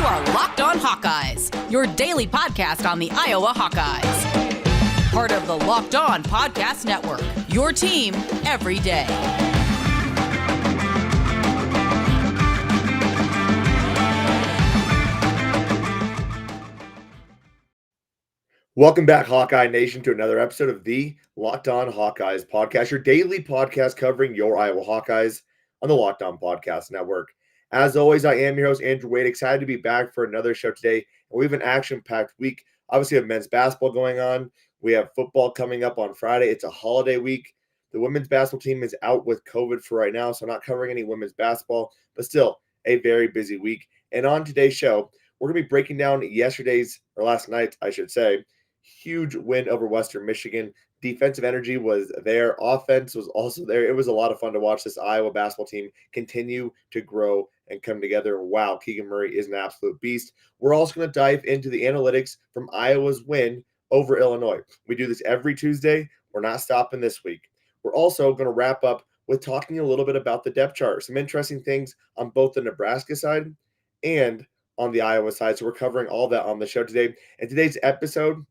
are Locked On Hawkeyes, your daily podcast on the Iowa Hawkeyes. Part of the Locked On Podcast Network, your team every day. Welcome back, Hawkeye Nation, to another episode of the Locked On Hawkeyes podcast, your daily podcast covering your Iowa Hawkeyes on the Locked On Podcast Network. As always, I am your host, Andrew Wade, excited to be back for another show today. And we have an action-packed week. Obviously, we have men's basketball going on. We have football coming up on Friday. It's a holiday week. The women's basketball team is out with COVID for right now, so I'm not covering any women's basketball, but still a very busy week. And on today's show, we're going to be breaking down last night's, I should say, huge win over Western Michigan. Defensive energy was there. Offense was also there. It was a lot of fun to watch this Iowa basketball team continue to grow and come together. Wow, Keagan Murray is an absolute beast. We're also going to dive into the analytics from Iowa's win over Illinois. We do this every Tuesday. We're not stopping this week. We're also going to wrap up with talking a little bit about the depth chart. Some interesting things on both the Nebraska side and on the Iowa side. So we're covering all that on the show today. And today's episode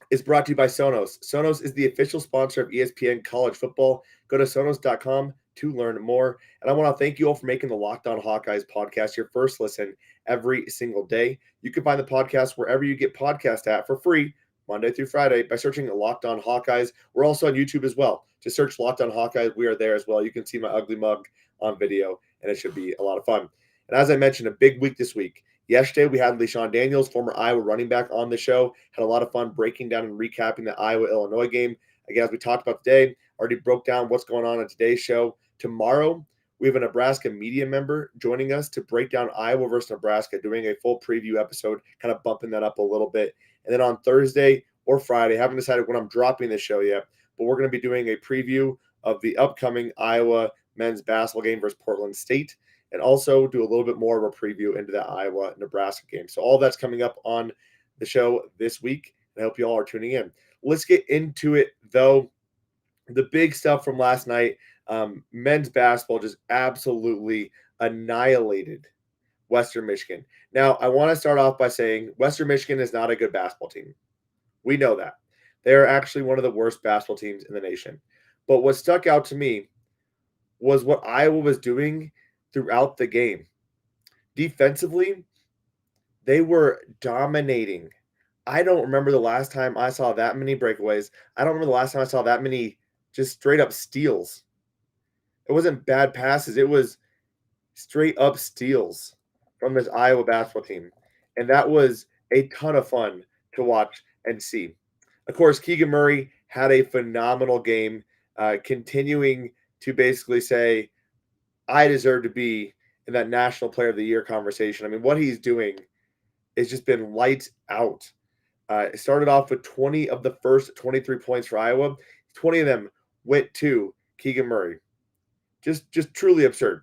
is brought to you by Sonos. Sonos is the official sponsor of ESPN College Football. Go to Sonos.com to learn more. And I want to thank you all for making the Locked On Hawkeyes podcast your first listen every single day. You can find the podcast wherever you get podcasts at for free, Monday through Friday, by searching Locked On Hawkeyes. We're also on YouTube as well. Just search Locked On Hawkeyes. We are there as well. You can see my ugly mug on video, and it should be a lot of fun. And as I mentioned, a big week this week. Yesterday, we had LeSean Daniels, former Iowa running back, on the show. Had a lot of fun breaking down and recapping the Iowa-Illinois game. Again, as we talked about today, already broke down what's going on today's show. Tomorrow, we have a Nebraska media member joining us to break down Iowa versus Nebraska, doing a full preview episode, kind of bumping that up a little bit. And then on Thursday or Friday, haven't decided when I'm dropping this show yet, but we're going to be doing a preview of the upcoming Iowa men's basketball game versus Portland State, and also do a little bit more of a preview into that Iowa-Nebraska game. So all that's coming up on the show this week, and I hope you all are tuning in. Let's get into it, though. The big stuff from last night, men's basketball just absolutely annihilated Western Michigan. Now, I want to start off by saying Western Michigan is not a good basketball team. We know that. They're actually one of the worst basketball teams in the nation. But what stuck out to me was what Iowa was doing throughout the game. Defensively, they were dominating. I don't remember the last time I saw that many breakaways. I don't remember the last time I saw that many just straight up steals. It wasn't bad passes. It was straight up steals from this Iowa basketball team. And that was a ton of fun to watch and see. Of course, Keagan Murray had a phenomenal game, continuing to basically say, I deserve to be in that National Player of the Year conversation. I mean, what he's doing has just been lights out. It started off with 20 of the first 23 points for Iowa. 20 of them went to Keagan Murray. Just truly absurd.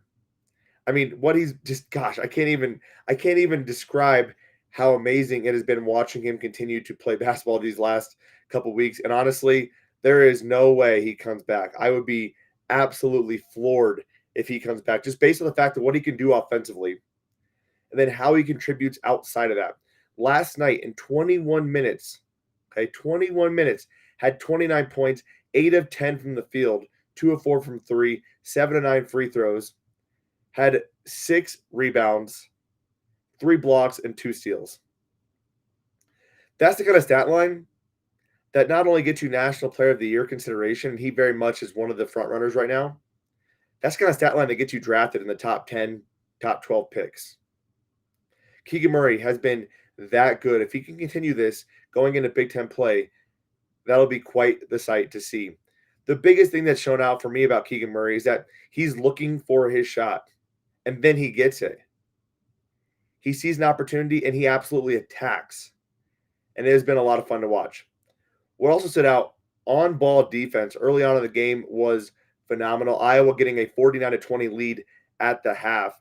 I mean, what he's just, gosh, I can't even describe how amazing it has been watching him continue to play basketball these last couple weeks. And honestly, there is no way he comes back. I would be absolutely floored if he comes back, just based on the fact of what he can do offensively and then how he contributes outside of that. Last night in 21 minutes, had 29 points, 8 of 10 from the field, 2 of 4 from 3, 7 of 9 free throws, had 6 rebounds, 3 blocks, and 2 steals. That's the kind of stat line that not only gets you National Player of the Year consideration, and he very much is one of the front runners right now. That's the kind of stat line that gets you drafted in the top 10, top 12 picks. Keagan Murray has been that good. If he can continue this going into Big Ten play, that'll be quite the sight to see. The biggest thing that's shown out for me about Keagan Murray is that he's looking for his shot, and then he gets it. He sees an opportunity, and he absolutely attacks. And it has been a lot of fun to watch. What also stood out, on-ball defense early on in the game was phenomenal. Iowa getting a 49-20 lead at the half.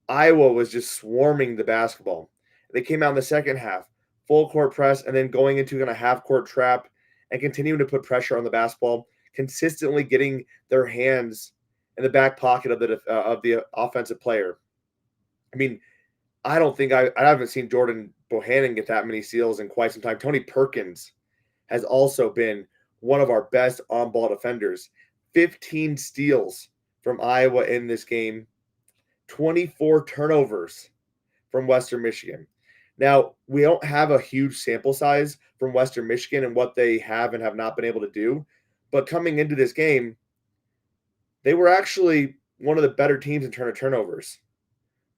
Iowa was just swarming the basketball. They came out in the second half, full court press, and then going into a half court trap and continuing to put pressure on the basketball, consistently getting their hands in the back pocket of the offensive player. I mean, I haven't seen Jordan Bohannon get that many steals in quite some time. Tony Perkins has also been one of our best on-ball defenders. 15 steals from Iowa in this game, 24 turnovers from Western Michigan. Now, we don't have a huge sample size from Western Michigan and what they have and have not been able to do, but coming into this game, they were actually one of the better teams in terms of turnovers.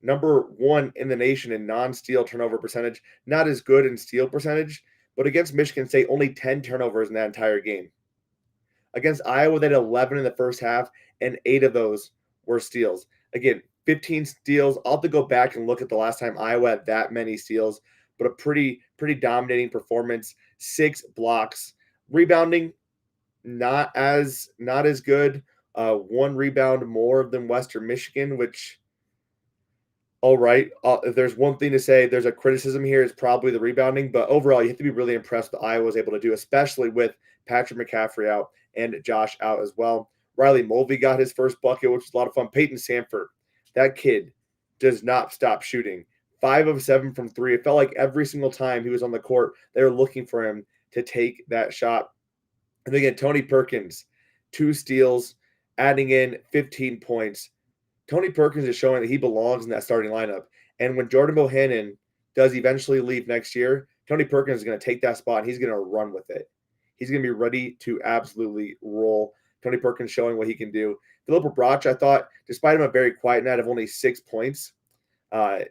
Number 1 in the nation in non-steal turnover percentage, not as good in steal percentage, but against Michigan State, only 10 turnovers in that entire game. Against Iowa, they had 11 in the first half, and 8 of those were steals. Again, 15 steals. I'll have to go back and look at the last time Iowa had that many steals, but a pretty dominating performance. 6 blocks. Rebounding, not as good. 1 rebound more than Western Michigan, which, all right. If there's one thing to say, there's a criticism here, is probably the rebounding. But overall, you have to be really impressed with what Iowa was able to do, especially with Patrick McCaffrey out and Josh out as well. Riley Mulvey got his first bucket, which was a lot of fun. Payton Sandfort, that kid does not stop shooting. 5 of 7 from 3. It felt like every single time he was on the court, they were looking for him to take that shot. And again, Tony Perkins, 2 steals, adding in 15 points. Tony Perkins is showing that he belongs in that starting lineup. And when Jordan Bohannon does eventually leave next year, Tony Perkins is going to take that spot and he's going to run with it. He's going to be ready to absolutely roll. Tony Perkins showing what he can do. Philip Brach, I thought, despite him a very quiet night of only 6 points and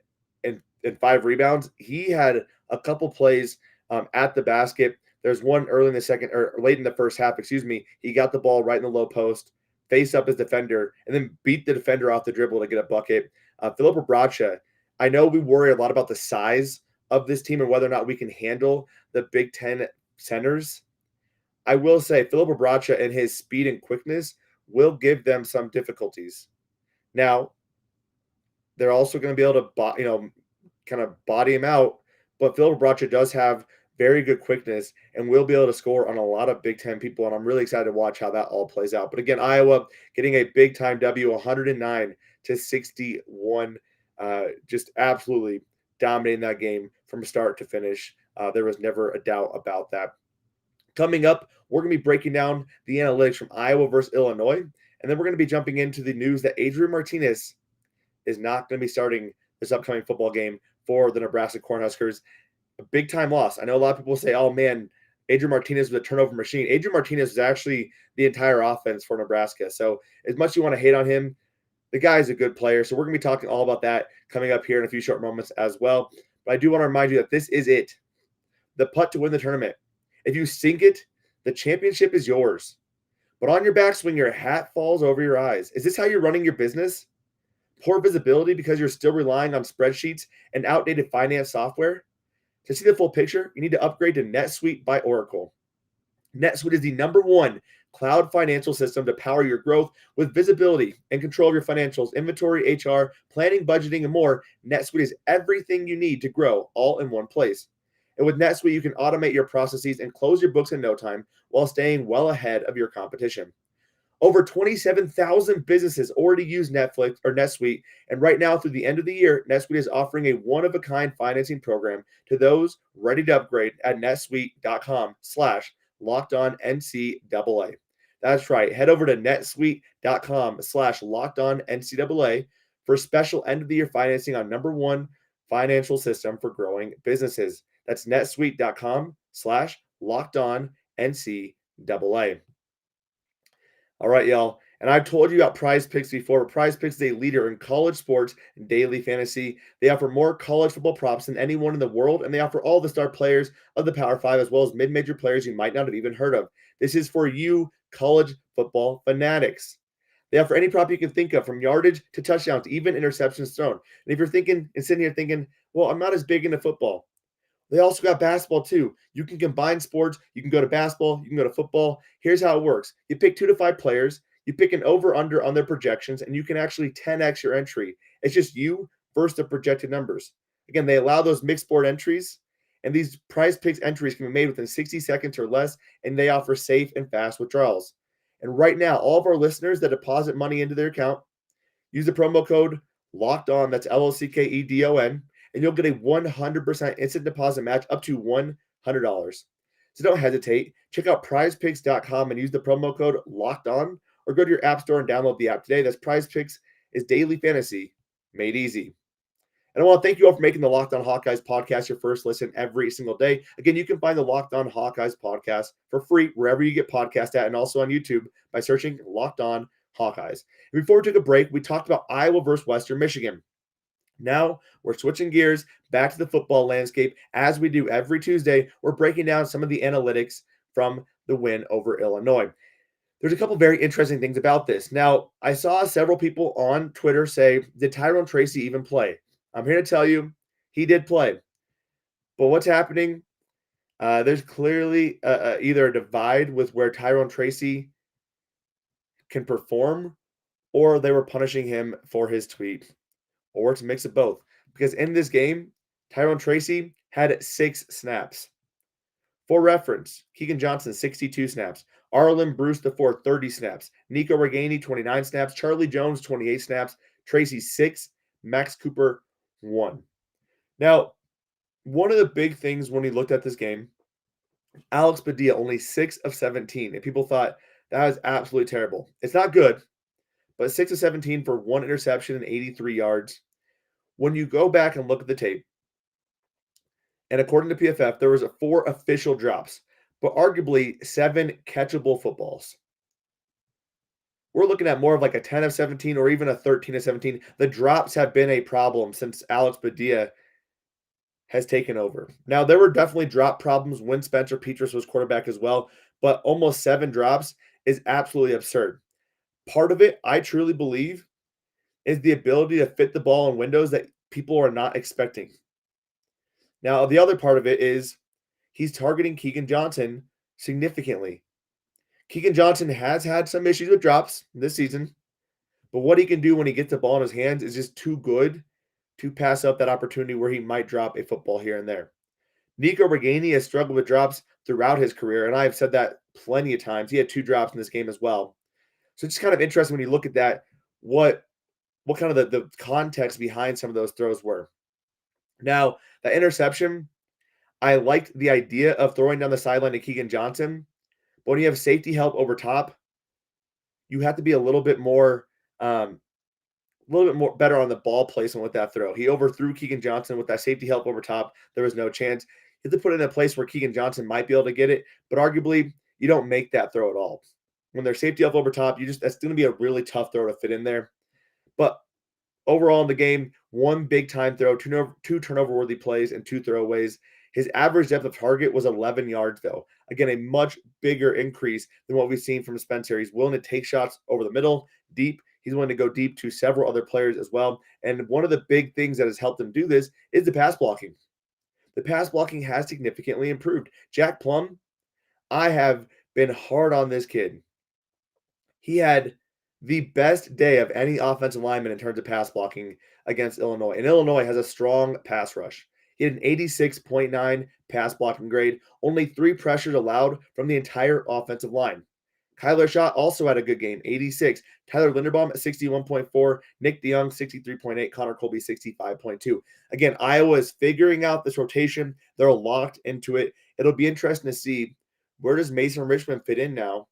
5 rebounds, he had a couple plays at the basket. There's one early in the second, or late in the first half, he got the ball right in the low post, face up his defender, and then beat the defender off the dribble to get a bucket. Philip Bracha, I know we worry a lot about the size of this team and whether or not we can handle the Big Ten centers. I will say Philip Bracha and his speed and quickness will give them some difficulties. Now, they're also going to be able to, kind of body him out, but Philip Bracha does have very good quickness and will be able to score on a lot of Big Ten people, and I'm really excited to watch how that all plays out. But again, Iowa getting a big-time W, 109-61, just absolutely dominating that game from start to finish. There was never a doubt about that. Coming up, we're going to be breaking down the analytics from Iowa versus Illinois, and then we're going to be jumping into the news that Adrian Martinez is not going to be starting this upcoming football game for the Nebraska Cornhuskers. A big-time loss. I know a lot of people say, oh, man, Adrian Martinez was a turnover machine. Adrian Martinez is actually the entire offense for Nebraska. So as much as you want to hate on him, the guy is a good player. So we're going to be talking all about that coming up here in a few short moments as well. But I do want to remind you that this is it. The putt to win the tournament. If you sink it, the championship is yours. But on your backswing, your hat falls over your eyes. Is this how you're running your business? Poor visibility because you're still relying on spreadsheets and outdated finance software? To see the full picture, you need to upgrade to NetSuite by Oracle. NetSuite is the #1 cloud financial system to power your growth with visibility and control of your financials, inventory, HR, planning, budgeting, and more. NetSuite is everything you need to grow all in one place. And with NetSuite, you can automate your processes and close your books in no time while staying well ahead of your competition. Over 27,000 businesses already use Netflix or NetSuite, and right now through the end of the year, NetSuite is offering a one-of-a-kind financing program to those ready to upgrade at netsuite.com/LockedOnNCAA. That's right. Head over to netsuite.com/LockedOnNCAA for special end-of-the-year financing on #1 financial system for growing businesses. That's netsuite.com/LockedOnNCAA. All right, y'all. And I've told you about PrizePicks before, but PrizePicks is a leader in college sports and daily fantasy. They offer more college football props than anyone in the world, and they offer all the star players of the Power 5 as well as mid-major players you might not have even heard of. This is for you college football fanatics. They offer any prop you can think of, from yardage to touchdowns, even interceptions thrown. And if you're thinking and sitting here thinking, well, I'm not as big into football, they also got basketball too. You can combine sports. You can go to basketball. You can go to football. Here's how it works. You pick 2 to 5 players. You pick an over-under on their projections, and you can actually 10x your entry. It's just you versus the projected numbers. Again, they allow those mixed board entries, and these PrizePicks entries can be made within 60 seconds or less, and they offer safe and fast withdrawals. And right now, all of our listeners that deposit money into their account, use the promo code LOCKEDON, that's LOCKEDON, and you'll get a 100% instant deposit match up to $100. So don't hesitate. Check out prizepicks.com and use the promo code LOCKEDON, or go to your app store and download the app today. That's PrizePicks, is daily fantasy made easy. And I want to thank you all for making the Locked On Hawkeyes podcast your first listen every single day. Again, you can find the Locked On Hawkeyes podcast for free wherever you get podcasts at, and also on YouTube by searching Locked On Hawkeyes. And before we took a break, we talked about Iowa versus Western Michigan. Now we're switching gears back to the football landscape. As we do every Tuesday, we're breaking down some of the analytics from the win over Illinois. There's a couple very interesting things about this. Now, I saw several people on Twitter say, did Tyrone Tracy even play? I'm here to tell you, he did play. But what's happening? There's clearly either a divide with where Tyrone Tracy can perform, or they were punishing him for his tweet, or it's a mix of both. Because in this game, Tyrone Tracy had 6 snaps. For reference, Keagan Johnson, 62 snaps. Arlen Bruce IV, 30 snaps. Nico Reganey, 29 snaps. Charlie Jones, 28 snaps. Tracy, 6. Max Cooper, 1. Now, one of the big things when we looked at this game, Alex Padilla, only 6 of 17. And people thought that was absolutely terrible. It's not good, but 6 of 17 for 1 interception and 83 yards. When you go back and look at the tape, and according to PFF, there was 4 official drops, but arguably 7 catchable footballs. We're looking at more of like a 10 of 17 or even a 13 of 17. The drops have been a problem since Alex Padilla has taken over. Now, there were definitely drop problems when Spencer Petras was quarterback as well, but almost 7 drops is absolutely absurd. Part of it, I truly believe, is the ability to fit the ball in windows that people are not expecting. Now, the other part of it is he's targeting Keagan Johnson significantly. Keagan Johnson has had some issues with drops this season, but what he can do when he gets the ball in his hands is just too good to pass up that opportunity where he might drop a football here and there. Nico Reganey has struggled with drops throughout his career, and I've said that plenty of times. He had 2 drops in this game as well. So it's just kind of interesting when you look at that, what kind of the context behind some of those throws were. Now, the interception, I liked the idea of throwing down the sideline to Keagan Johnson, but when you have safety help over top, you have to be a little bit more better on the ball placement with that throw. He overthrew Keagan Johnson with that safety help over top. There was no chance. You have to put it in a place where Keagan Johnson might be able to get it, but arguably you don't make that throw at all. When there's safety help over top, that's going to be a really tough throw to fit in there. But overall in the game, 1 big-time throw, 2 turnover-worthy plays, and 2 throwaways. His average depth of target was 11 yards, though. Again, a much bigger increase than what we've seen from Spencer. He's willing to take shots over the middle, deep. He's willing to go deep to several other players as well. And one of the big things that has helped him do this is the pass blocking. The pass blocking has significantly improved. Jack Plum, I have been hard on this kid. He had the best day of any offensive lineman in terms of pass blocking against Illinois. And Illinois has a strong pass rush. He had an 86.9 pass blocking grade, only 3 pressures allowed from the entire offensive line. Kyler Shaw also had a good game, 86. Tyler Linderbaum at 61.4. Nick DeYoung, 63.8. Connor Colby, 65.2. Again, Iowa is figuring out this rotation. They're locked into it. It'll be interesting to see, where does Mason Richmond fit in now?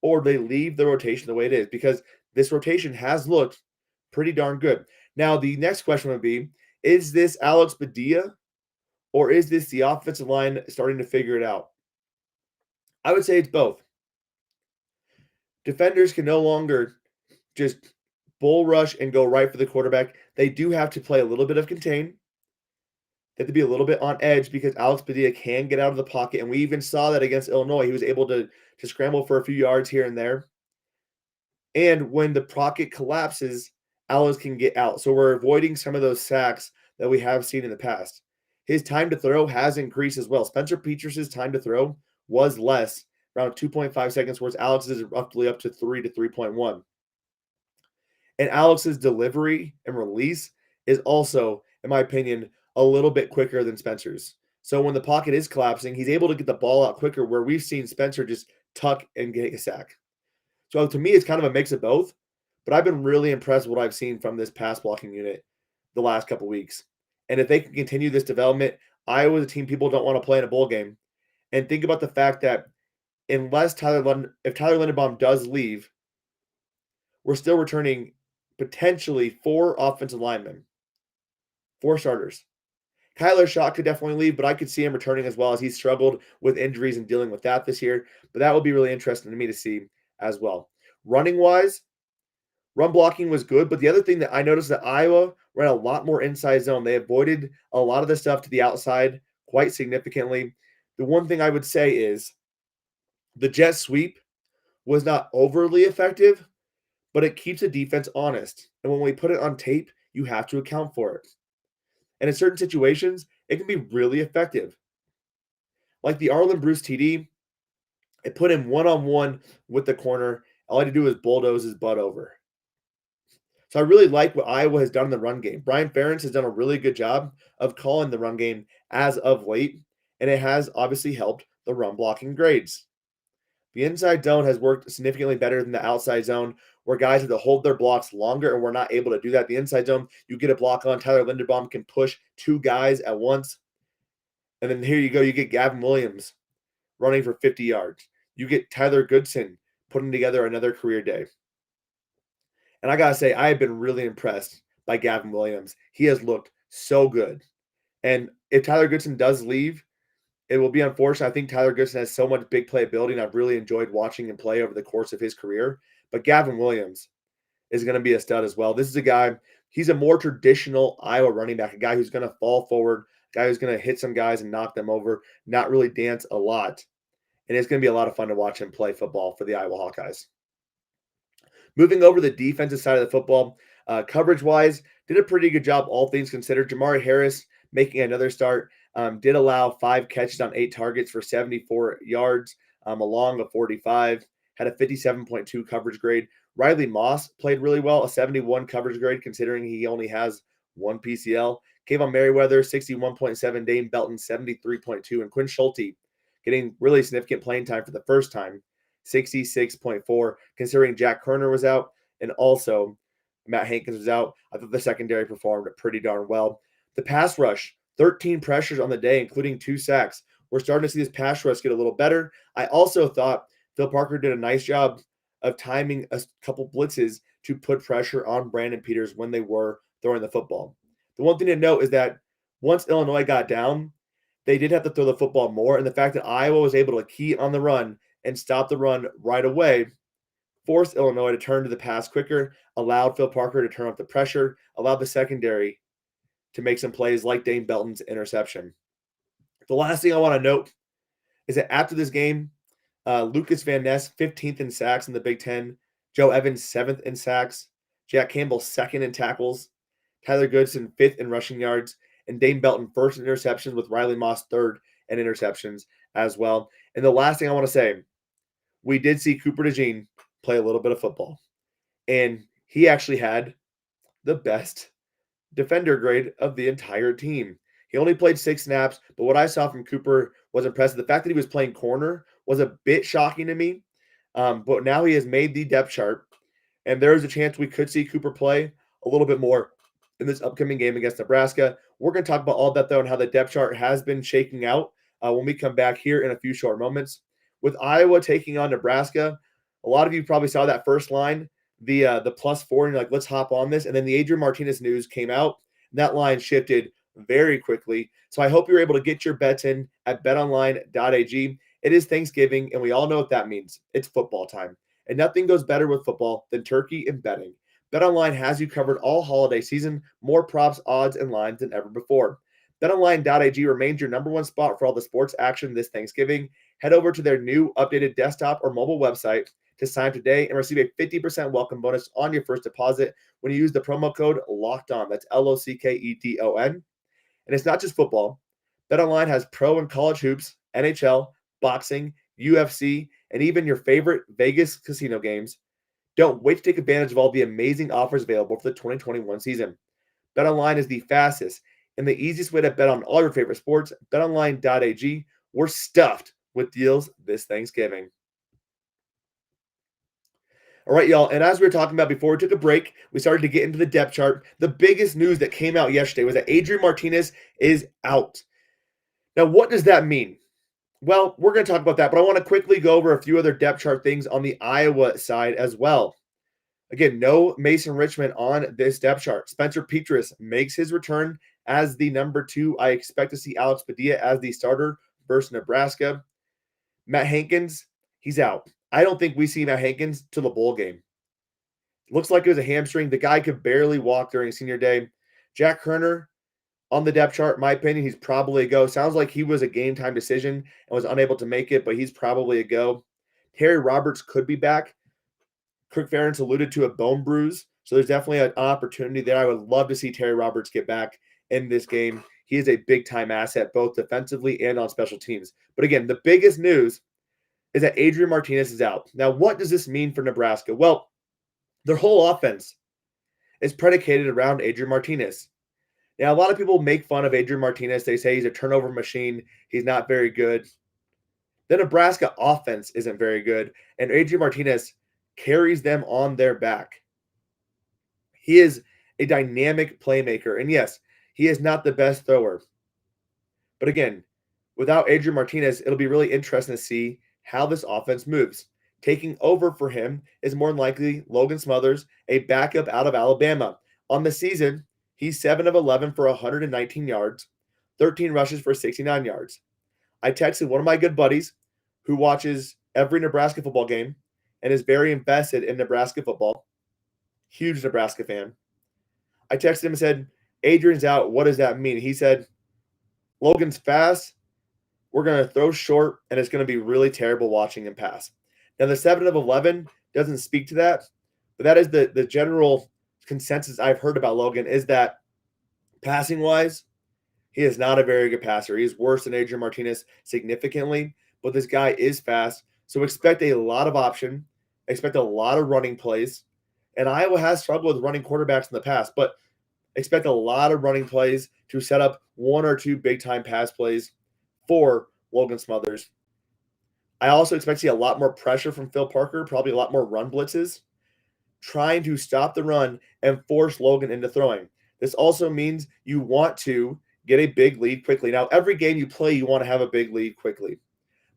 Or they leave the rotation the way it is, because this rotation has looked pretty darn good. Now, the next question would be, is this Alex Padilla, or is this the offensive line starting to figure it out? I would say it's both. Defenders can no longer just bull rush and go right for the quarterback. They do have to play a little bit of contain. They have to be a little bit on edge, because Alex Padilla can get out of the pocket, and we even saw that against Illinois. He was able to scramble for a few yards here and there. And when the pocket collapses, Alex can get out. So we're avoiding some of those sacks that we have seen in the past. His time to throw has increased as well. Spencer Petras' time to throw was less, around 2.5 seconds, whereas Alex's is roughly up to 3 to 3.1. And Alex's delivery and release is also, in my opinion, a little bit quicker than Spencer's. So when the pocket is collapsing, he's able to get the ball out quicker, where we've seen Spencer just tuck and get a sack. So to me, it's kind of a mix of both, but I've been really impressed with what I've seen from this pass blocking unit the last couple weeks. And if they can continue this development, Iowa's a team people don't want to play in a bowl game. And think about the fact that if Tyler Linderbaum does leave, we're still returning potentially 4 offensive linemen, 4 starters. Kyler Shaw could definitely leave, but I could see him returning as well, as he's struggled with injuries and dealing with that this year. But that would be really interesting to me to see as well. Running-wise, run blocking was good, but the other thing that I noticed that Iowa ran a lot more inside zone. They avoided a lot of the stuff to the outside quite significantly. The one thing I would say is the jet sweep was not overly effective, but it keeps the defense honest. And when we put it on tape, you have to account for it. And in certain situations, it can be really effective. Like the Arlen Bruce TD, it put him one-on-one with the corner. All I had to do was bulldoze his butt over. So I really like what Iowa has done in the run game. Brian Ferentz has done a really good job of calling the run game as of late, and it has obviously helped the run blocking grades. The inside zone has worked significantly better than the outside zone, where guys have to hold their blocks longer, and we're not able to do that. The inside zone, you get a block on, Tyler Linderbaum can push 2 guys at once. And then here you go, you get Gavin Williams running for 50 yards. You get Tyler Goodson putting together another career day. And I got to say, I have been really impressed by Gavin Williams. He has looked so good. And if Tyler Goodson does leave, it will be unfortunate. I think Tyler Goodson has so much big play ability, and I've really enjoyed watching him play over the course of his career. But Gavin Williams is going to be a stud as well. This is a guy, he's a more traditional Iowa running back, a guy who's going to fall forward, a guy who's going to hit some guys and knock them over, not really dance a lot. And it's going to be a lot of fun to watch him play football for the Iowa Hawkeyes. Moving over to the defensive side of the football, coverage-wise, did a pretty good job, all things considered. Jamari Harris making another start, did allow 5 catches on 8 targets for 74 yards, along a 45, had a 57.2 coverage grade. Riley Moss played really well, a 71 coverage grade, considering he only has 1 PCL. Kayvon Merriweather, 61.7, Dane Belton, 73.2, and Quinn Schulte getting really significant playing time for the first time, 66.4, considering Jack Kerner was out and also Matt Hankins was out. I thought the secondary performed pretty darn well. The pass rush, 13 pressures on the day, including 2 sacks. We're starting to see this pass rush get a little better. I also thought Phil Parker did a nice job of timing a couple blitzes to put pressure on Brandon Peters when they were throwing the football. The one thing to note is that once Illinois got down, they did have to throw the football more, and the fact that Iowa was able to key on the run and stop the run right away forced Illinois to turn to the pass quicker, allowed Phil Parker to turn up the pressure, allowed the secondary to make some plays like Dane Belton's interception. The last thing I want to note is that after this game, Lucas Van Ness, 15th in sacks in the Big Ten, Joe Evans, 7th in sacks, Jack Campbell, 2nd in tackles, Tyler Goodson, 5th in rushing yards, and Dane Belton, 1st in interceptions, with Riley Moss 3rd in interceptions as well. And the last thing I want to say, we did see Cooper DeJean play a little bit of football, and he actually had the best defender grade of the entire team. He only played 6 snaps, but what I saw from Cooper was impressive. The fact that he was playing corner was a bit shocking to me, but now he has made the depth chart, and there is a chance we could see Cooper play a little bit more in this upcoming game against Nebraska. We're going to talk about all that, though, and how the depth chart has been shaking out when we come back here in a few short moments. With Iowa taking on Nebraska, a lot of you probably saw that first line, the +4, and you're like, let's hop on this. And then the Adrian Martinez news came out, and that line shifted very quickly. So I hope you're able to get your bets in at betonline.ag. It is Thanksgiving, and we all know what that means. It's football time. And nothing goes better with football than turkey and betting. BetOnline has you covered all holiday season, more props, odds, and lines than ever before. BetOnline.ag remains your number one spot for all the sports action this Thanksgiving. Head over to their new updated desktop or mobile website to sign today and receive a 50% welcome bonus on your first deposit when you use the promo code LOCKEDON. That's LOCKEDON. And it's not just football. BetOnline has pro and college hoops, NHL, boxing, UFC, and even your favorite Vegas casino games. Don't wait to take advantage of all the amazing offers available for the 2021 season. BetOnline is the fastest and the easiest way to bet on all your favorite sports. BetOnline.ag. We're stuffed with deals this Thanksgiving. All right, y'all. And as we were talking about before we took a break, we started to get into the depth chart. The biggest news that came out yesterday was that Adrian Martinez is out. Now, what does that mean? Well, we're going to talk about that, but I want to quickly go over a few other depth chart things on the Iowa side as well. Again, no Mason Richmond on this depth chart. Spencer Petras makes his return as the number 2. I expect to see Alex Padilla as the starter versus Nebraska. Matt Hankins, he's out. I don't think we see Matt Hankins till the bowl game. Looks like it was a hamstring. The guy could barely walk during senior day. Jack Kerner on the depth chart, in my opinion, he's probably a go. Sounds like he was a game time decision and was unable to make it, but he's probably a go. Terry Roberts could be back. Kirk Ferentz alluded to a bone bruise, so there's definitely an opportunity there. I would love to see Terry Roberts get back in this game. He is a big-time asset, both defensively and on special teams. But again, the biggest news is that Adrian Martinez is out. Now, what does this mean for Nebraska? Well, their whole offense is predicated around Adrian Martinez. Now, a lot of people make fun of Adrian Martinez. They say he's a turnover machine. He's not very good. The Nebraska offense isn't very good, and Adrian Martinez carries them on their back. He is a dynamic playmaker, and yes, he is not the best thrower. But again, without Adrian Martinez, it'll be really interesting to see how this offense moves. Taking over for him is more than likely Logan Smothers, a backup out of Alabama. On the season, he's 7 of 11 for 119 yards, 13 rushes for 69 yards. I texted one of my good buddies who watches every Nebraska football game and is very invested in Nebraska football. Huge Nebraska fan. I texted him and said, Adrian's out. What does that mean? He said, Logan's fast. We're going to throw short, and it's going to be really terrible watching him pass. Now, the 7 of 11 doesn't speak to that, but that is the general consensus I've heard about Logan is that passing-wise, he is not a very good passer. He is worse than Adrian Martinez significantly, but this guy is fast. So expect a lot of option, expect a lot of running plays. And Iowa has struggled with running quarterbacks in the past, but expect a lot of running plays to set up 1 or 2 big-time pass plays for Logan Smothers. I also expect to see a lot more pressure from Phil Parker, probably a lot more run blitzes, trying to stop the run and force Logan into throwing. This also means you want to get a big lead quickly. Now, every game you play, you want to have a big lead quickly.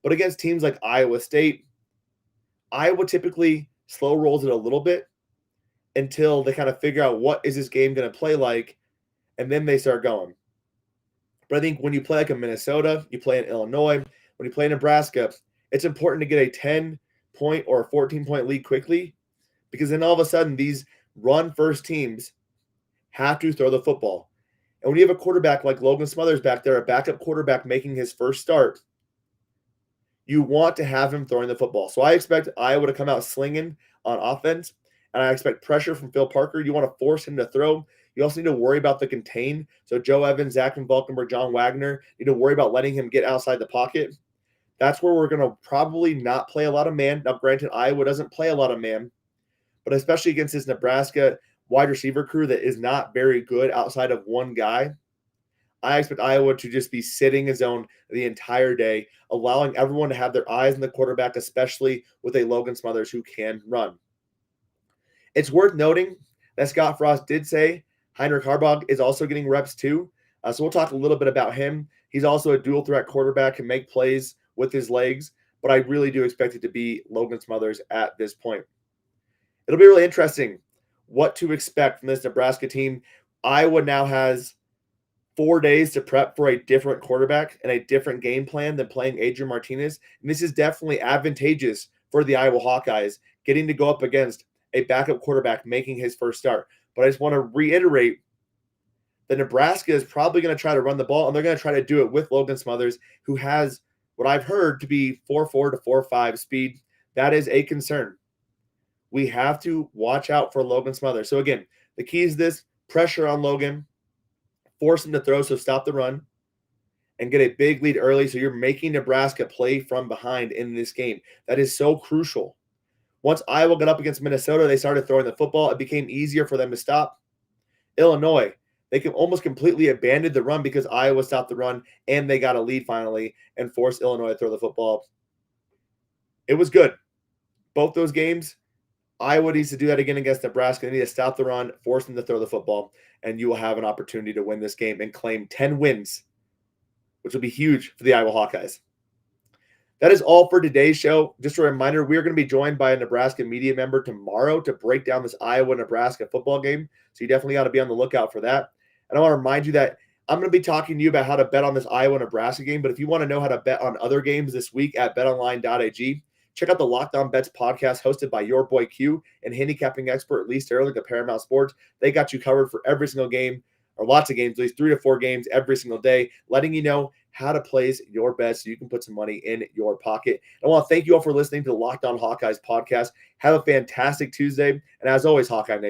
But against teams like Iowa State, Iowa typically slow rolls it a little bit until they kind of figure out what is this game going to play like, and then they start going. But I think when you play like a Minnesota, you play in Illinois, when you play in Nebraska, it's important to get a 10-point or a 14-point lead quickly, because then all of a sudden these run-first teams have to throw the football. And when you have a quarterback like Logan Smothers back there, a backup quarterback making his first start, you want to have him throwing the football. So I expect Iowa to come out slinging on offense, and I expect pressure from Phil Parker. You want to force him to throw. You also need to worry about the contain. So Joe Evans, Zach Van Valkenburg, John Wagner, you need to worry about letting him get outside the pocket. That's where we're going to probably not play a lot of man. Now, granted, Iowa doesn't play a lot of man, but especially against this Nebraska wide receiver crew that is not very good outside of one guy, I expect Iowa to just be sitting a zone the entire day, allowing everyone to have their eyes on the quarterback, especially with a Logan Smothers who can run. It's worth noting that Scott Frost did say Heinrich Harbaugh is also getting reps too. So we'll talk a little bit about him. He's also a dual threat quarterback, can make plays with his legs, but I really do expect it to be Logan Smothers at this point. It'll be really interesting what to expect from this Nebraska team. Iowa now has 4 days to prep for a different quarterback and a different game plan than playing Adrian Martinez. And this is definitely advantageous for the Iowa Hawkeyes, getting to go up against a backup quarterback making his first start. But I just want to reiterate that Nebraska is probably going to try to run the ball, and they're going to try to do it with Logan Smothers, who has what I've heard to be 4.4 to 4.5 speed. That is a concern. We have to watch out for Logan Smothers. So again, the key is this: pressure on Logan, force him to throw, so stop the run, and get a big lead early so you're making Nebraska play from behind in this game. That is so crucial. Once Iowa got up against Minnesota, they started throwing the football. It became easier for them to stop. Illinois, they can almost completely abandon the run because Iowa stopped the run, and they got a lead finally and forced Illinois to throw the football. It was good. Both those games, Iowa needs to do that again against Nebraska. They need to stop the run, force them to throw the football, and you will have an opportunity to win this game and claim 10 wins, which will be huge for the Iowa Hawkeyes. That is all for today's show. Just a reminder, we are going to be joined by a Nebraska media member tomorrow to break down this Iowa-Nebraska football game. So you definitely got to be on the lookout for that. And I want to remind you that I'm going to be talking to you about how to bet on this Iowa-Nebraska game. But if you want to know how to bet on other games this week at BetOnline.ag, check out the Locked On Bets podcast hosted by your boy Q and handicapping expert Lee Sterling of Paramount Sports. They got you covered for every single game, or lots of games, at least 3 to 4 games every single day, letting you know how to place your bets so you can put some money in your pocket. I want to thank you all for listening to the Locked On Hawkeyes podcast. Have a fantastic Tuesday. And as always, Hawkeye Nation,